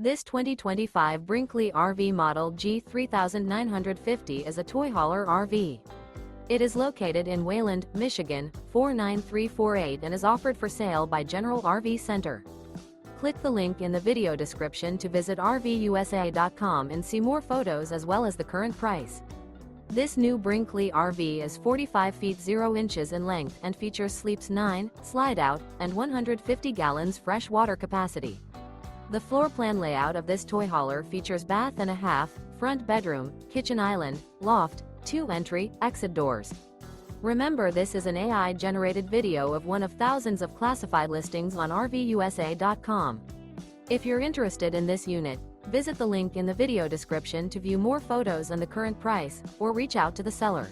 This 2025 Brinkley RV Model G 3950 is a toy hauler RV. It is located in Wayland, Michigan, 49348 and is offered for sale by General RV Center. Click the link in the video description to visit RVUSA.com and see more photos as well as the current price. This new Brinkley RV is 45 feet 0 inches in length and features sleeps 9, slide-out, and 150 gallons fresh water capacity. The floor plan layout of this toy hauler features bath and a half, front bedroom, kitchen island, loft, 2 entry, exit doors. Remember, this is an AI-generated video of one of thousands of classified listings on RVUSA.com. If you're interested in this unit, visit the link in the video description to view more photos and the current price, or reach out to the seller.